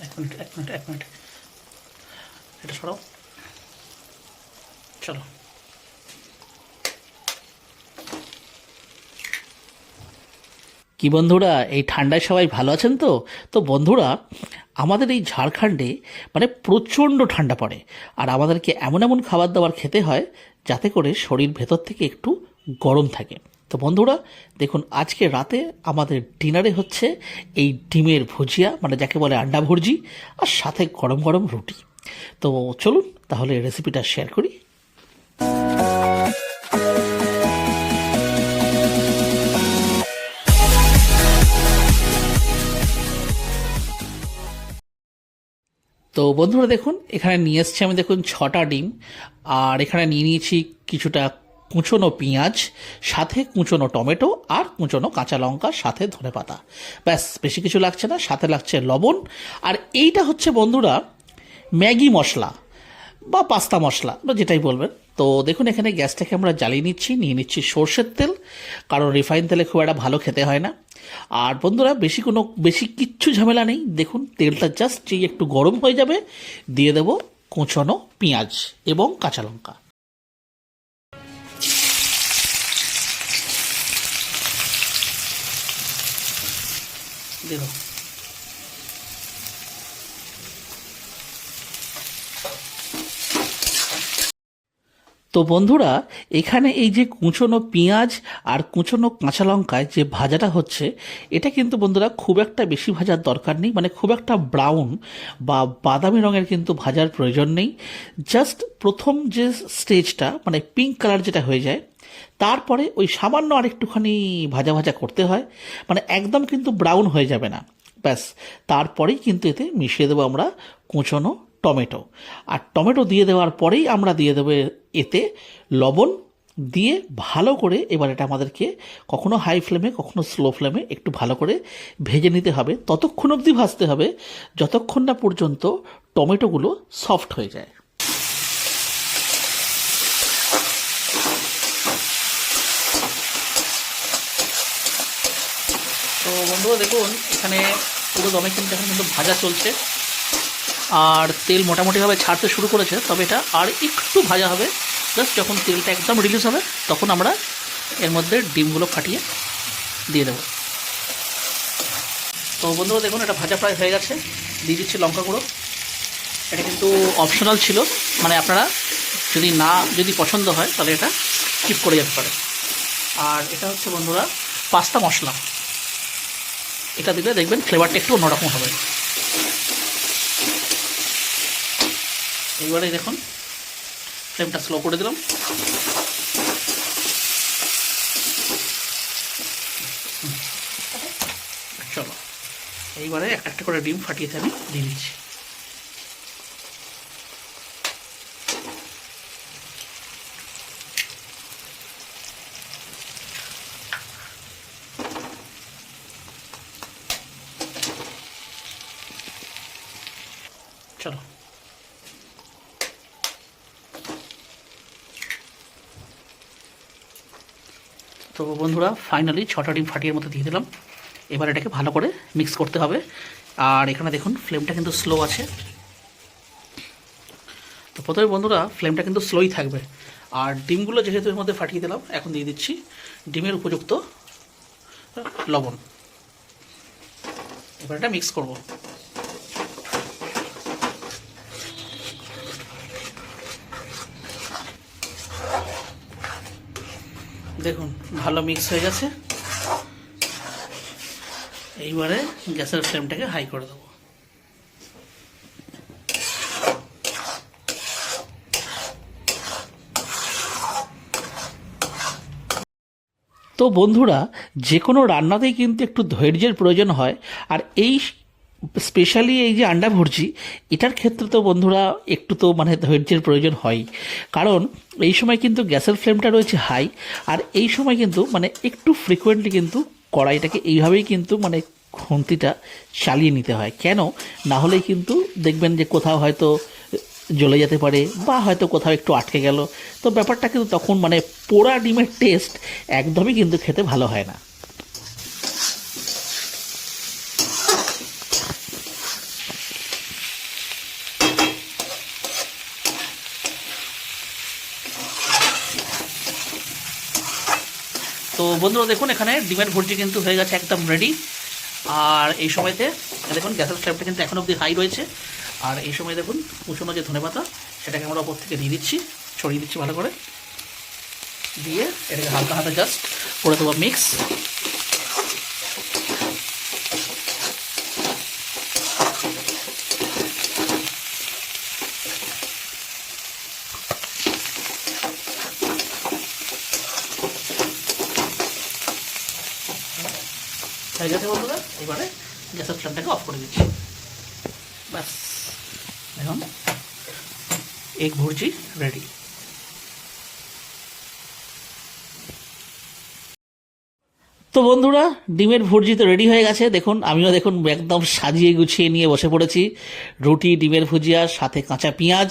এক মিনিট এক মিনিট এক মিনিট, এটা সরাও। চলো, কি বন্ধুরা, এই ঠান্ডায় সবাই ভালো আছেন তো? তো বন্ধুরা, আমাদের এই ঝাড়খণ্ডে মানে প্রচণ্ড ঠান্ডা পড়ে, আর আমাদেরকে এমন এমন খাবার দাবার খেতে হয় যাতে করে শরীর ভেতর থেকে একটু গরম থাকে। তো বন্ধুরা দেখুন, আজকে রাতে আমাদের ডিনারে হচ্ছে এই ডিমের ভুজিয়া, মানে যাকে বলে আন্ডা ভুর্জি, আর সাথে গরম গরম রুটি। তো চলুন তাহলে রেসিপিটা শেয়ার করি। তো বন্ধুরা দেখুন, এখানে নিয়ে এসেছি আমি, দেখুন 6টা ডিম, আর এখানে নিয়ে নিয়েছি কিছুটা কুচনো পেঁয়াজ, সাথে কুচনো টমেটো, আর কুচনো কাঁচা লঙ্কা, সাথে ধনেপাতা। ব্যাস, বেশি কিছু লাগছে না, সাথে লাগছে লবণ। আর এইটা হচ্ছে বন্ধুরা ম্যাগি মশলা বা পাস্তা মশলা বা যেটাই বলবেন। তো দেখুন, এখানে গ্যাসটাকে আমরা জ্বালিয়ে নিচ্ছি, নিয়ে নিচ্ছি সর্ষের তেল, কারণ রিফাইন তেলে খুব একটা ভালো খেতে হয় না। আর বন্ধুরা বেশি কিচ্ছু ঝামেলা নেই। দেখুন, তেলটা জাস্ট যেই একটু গরম হয়ে যাবে, দিয়ে দেবো কুচনো পেঁয়াজ এবং কাঁচা লঙ্কা। দেখো, তো বন্ধুরা এখানে এই যে কুচনো পেঁয়াজ আর কুচনো কাঁচা লঙ্কায় যে ভাজাটা হচ্ছে, এটা কিন্তু বন্ধুরা খুব একটা বেশি ভাজার দরকার নেই, মানে খুব একটা ব্রাউন বা বাদামি রঙের কিন্তু ভাজার প্রয়োজন নেই। জাস্ট প্রথম যে স্টেজটা মানে পিঙ্ক কালার যেটা হয়ে যায়, তারপরে ওই সামান্য আর একটুখানি ভাজা ভাজা করতে হয়, মানে একদম কিন্তু ব্রাউন হয়ে যাবে না। ব্যাস, তারপরেই কিন্তু এতে মিশিয়ে দেবো আমরা কুচনো টমেটো। আর টমেটো দিয়ে দেওয়ার পরেই আমরা দিয়ে দেবো এতে লবণ, দিয়ে ভালো করে এবার এটা আমাদেরকে কখনো হাই ফ্লেমে কখনো স্লো ফ্লেমে একটু ভালো করে ভেজে নিতে হবে। ততক্ষণ অবধি ভাজতে হবে যতক্ষণ না পর্যন্ত টমেটোগুলো সফট হয়ে যায়। তো বন্ধুরা দেখুন, এখানে পুরো দমে কিন্তু এখন কিন্তু ভাজা চলছে, আর তেল মোটামুটিভাবে ছাড়তে শুরু করেছে। তবে এটা আর একটু ভাজা হবে। জাস্ট যখন তেলটা একদম রিলিজ হবে, তখন আমরা এর মধ্যে ডিমগুলো ফাটিয়ে দিয়ে দেবো। তো বন্ধুরা দেখুন, এটা ভাজা প্রায় হয়ে গেছে। দিয়ে দিচ্ছি লঙ্কা গুঁড়ো। এটা কিন্তু অপশনাল ছিল, মানে আপনারা যদি পছন্দ হয় তাহলে এটা স্কিপ করে যেতে পারে। আর এটা হচ্ছে বন্ধুরা পাস্তা মশলা, এটা দিলে দেখবেন ফ্লেভারটা একটু অন্যরকম হবে। এইবারে দেখুন, ফ্লেমটা স্লো করে দিলাম। চলো, এইবারে একটা একটা করে ডিম ফাটিয়ে আমি দিয়ে দিচ্ছি। চলো, তো বন্ধুরা ফাইনালি 6টা ডিম ফাটিয়ে মতো দিয়ে দিলাম। এবার এটাকে ভালো করে মিক্স করতে হবে। আর এখানে দেখুন ফ্লেমটা কিন্তু স্লো আছে। তো প্রথমে বন্ধুরা ফ্লেমটা কিন্তু স্লোই থাকবে। আর ডিমগুলো যেহেতু এর মধ্যে ফাটিয়ে দিলাম, এখন দিয়ে দিচ্ছি ডিমের উপযুক্ত লবণ। এবার এটা মিক্স করব। দেখুন ভালো মিক্স হয়ে গেছে। এইবারে গ্যাসের ফ্লেমটাকে হাই করে দেবো। তো বন্ধুরা, যে কোনো রান্নাতেই কিন্তু একটু ধৈর্যের প্রয়োজন হয়। আর এই স্পেশালি এই যে আন্ডা ভুর্জি, এটার ক্ষেত্রে তো বন্ধুরা একটু তো মানে ধৈর্যের প্রয়োজন হয়। কারণ এই সময় কিন্তু গ্যাসের ফ্লেমটা রয়েছে হাই, আর এই সময় কিন্তু মানে একটু ফ্রিকোয়েন্টলি কিন্তু কড়াইটাকে এইভাবেই কিন্তু মানে খুন্তিটা চালিয়ে নিতে হয়। কেন না হলেই কিন্তু দেখবেন যে কোথাও হয়তো জ্বলে যেতে পারে, বা হয়তো কোথাও একটু আটকে গেল। তো ব্যাপারটা কিন্তু তখন মানে পোড়া ডিমের টেস্ট একদমই কিন্তু খেতে ভালো হয় না। তো বন্ধুরা দেখুন এখানে ডিমের ভুর্জি কিন্তু হয়ে গেছে একদম রেডি। আর এই সময়তে দেখুন গ্যাসের ফ্লেমটা কিন্তু এখন অবধি হাই রয়েছে। আর এই সময় দেখুন কুচনো যে ধনেপাতা সেটাকে আমরা ওপর থেকে দিয়ে দিচ্ছি, ছড়িয়ে দিচ্ছি ভালো করে, দিয়ে এটাকে হালকা হাতে জাস্ট করে দেবো মিক্স। হয়ে গেছে বন্ধুরা, এবারে গ্যাসের ফ্লেমটাকে অফ করে দিচ্ছি। ব্যাস এখন এগ ভুর্জি রেডি। তো বন্ধুরা ডিমের ভুর্জি তো রেডি হয়ে গেছে। দেখুন আমিও দেখুন একদম সাজিয়ে গুছিয়ে নিয়ে বসে পড়েছি। রুটি, ডিমের ভুজিয়া, সাথে কাঁচা পেঁয়াজ,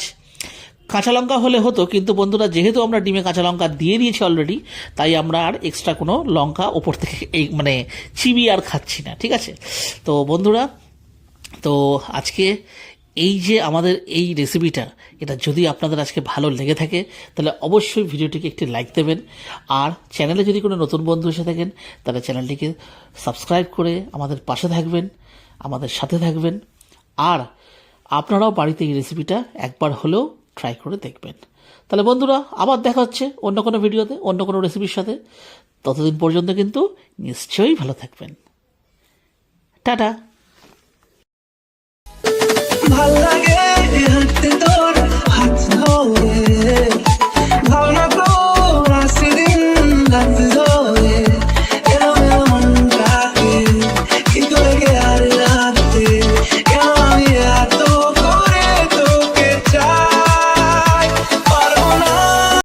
কাঁচা লঙ্কা হলে হতো, কিন্তু বন্ধুরা যেহেতু আমরা ডিমে কাঁচা লঙ্কা দিয়ে দিয়েছি অলরেডি, তাই আমরা আর এক্সট্রা কোনো লঙ্কা ওপর থেকে এই মানে চিবিয়ে আর খাচ্ছি না, ঠিক আছে। তো বন্ধুরা, তো আজকে এই যে আমাদের এই রেসিপিটা, এটা যদি আপনাদের আজকে ভালো লেগে থাকে তাহলে অবশ্যই ভিডিওটিকে একটি লাইক দেবেন। আর চ্যানেলে যদি কোনো নতুন বন্ধু এসে থাকেন তাহলে চ্যানেলটিকে সাবস্ক্রাইব করে আমাদের পাশে থাকবেন, আমাদের সাথে থাকবেন। আর আপনারাও বাড়িতে এই রেসিপিটা একবার হলেও ট্রাই করে দেখবেন। তাহলে বন্ধুরা আবার দেখা হচ্ছে অন্য কোনো ভিডিওতে, অন্য কোনো রেসিপির সাথে। ততদিন পর্যন্ত কিন্তু নিশ্চয়ই ভালো থাকবেন। টাটা। ভালো